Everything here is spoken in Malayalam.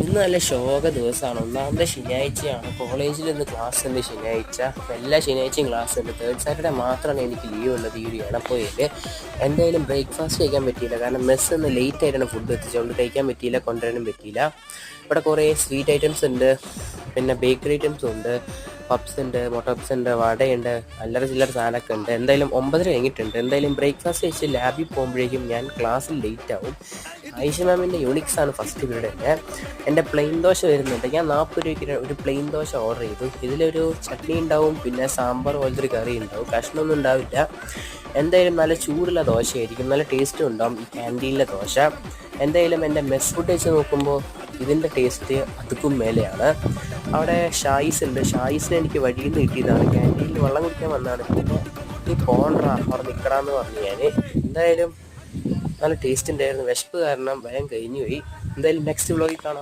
ഇന്ന് നല്ല ശോക ദിവസമാണ്. ഒന്നാമത്തെ ശനിയാഴ്ചയാണ്. കോളേജിൽ ഇന്ന് ക്ലാസ് ഉണ്ട് ശനിയാഴ്ച. എല്ലാ ശനിയാഴ്ചയും ക്ലാസ് ഉണ്ട്. തേർഡ് സാറ്റർഡേ മാത്രമാണ് എനിക്ക് ലീവ് ഉള്ളത് ഈ ഒരു എടപ്പോയിൽ. എന്തായാലും ബ്രേക്ക്ഫാസ്റ്റ് കഴിക്കാൻ പറ്റിയില്ല, കാരണം മെസ്സ് ഇന്ന് ലേറ്റ് ആയിട്ടാണ് ഫുഡ് എത്തിച്ചുകൊണ്ട് കഴിക്കാൻ പറ്റിയില്ല, കൊണ്ടുവരാനും പറ്റിയില്ല. ഇവിടെ കുറേ സ്വീറ്റ് ഐറ്റംസ് ഉണ്ട്, പിന്നെ ബേക്കറി ഐറ്റംസും ഉണ്ട്, പപ്സ് ഉണ്ട്, മുട്ട പപ്സ് ഉണ്ട്, വടയുണ്ട്, അല്ലറ ചില്ലറ സാധനമൊക്കെ ഉണ്ട്. എന്തായാലും 9:30 കഴിഞ്ഞിട്ടുണ്ട്. എന്തായാലും ബ്രേക്ക്ഫാസ്റ്റ് കഴിച്ച് ലാബിൽ പോകുമ്പോഴേക്കും ഞാൻ ക്ലാസ്സിൽ ലേറ്റ് ആവും. ഐഷ മാമിൻ്റെ യൂണിക്സ് ആണ് ഫസ്റ്റ് പീരീഡ് തന്നെ. എൻ്റെ പ്ലെയിൻ ദോശ വരുന്നുണ്ട്. ഞാൻ 40 രൂപയ്ക്ക് ഒരു പ്ലെയിൻ ദോശ ഓർഡർ ചെയ്തു. ഇതിലൊരു ചട്നി ഉണ്ടാവും, പിന്നെ സാമ്പാർ പോലത്തെ ഒരു കറി ഉണ്ടാവും, കഷ്ണമൊന്നും ഉണ്ടാവില്ല. എന്തായാലും നല്ല ചൂടുള്ള ദോശയായിരിക്കും, നല്ല ടേസ്റ്റും ഉണ്ടാവും ഈ ക്യാൻറ്റീനിലെ ദോശ. എന്തായാലും എൻ്റെ മെസ് ഫുഡ് വെച്ച് നോക്കുമ്പോൾ ഇതിൻ്റെ ടേസ്റ്റ് അതുക്കും മേലെയാണ്. അവിടെ ഷായിസ് ഉണ്ട്. ഷായിസിനെ എനിക്ക് വഴിയിൽ നിന്ന് കിട്ടിയതാണ്. ക്യാൻറ്റീനിൽ വെള്ളം കുടിക്കാൻ വന്നതാണ്. പിന്നെ നീ പോണ്ടാ അവിടെ നിൽക്കണമെന്ന് പറഞ്ഞു ഞാൻ. എന്തായാലും നല്ല ടേസ്റ്റ് ഉണ്ടായിരുന്നു. വിശപ്പ് കാരണം ഭയം കഴിഞ്ഞു പോയി. എന്തായാലും നെക്സ്റ്റ് വ്ളോഗിൽ കാണാം.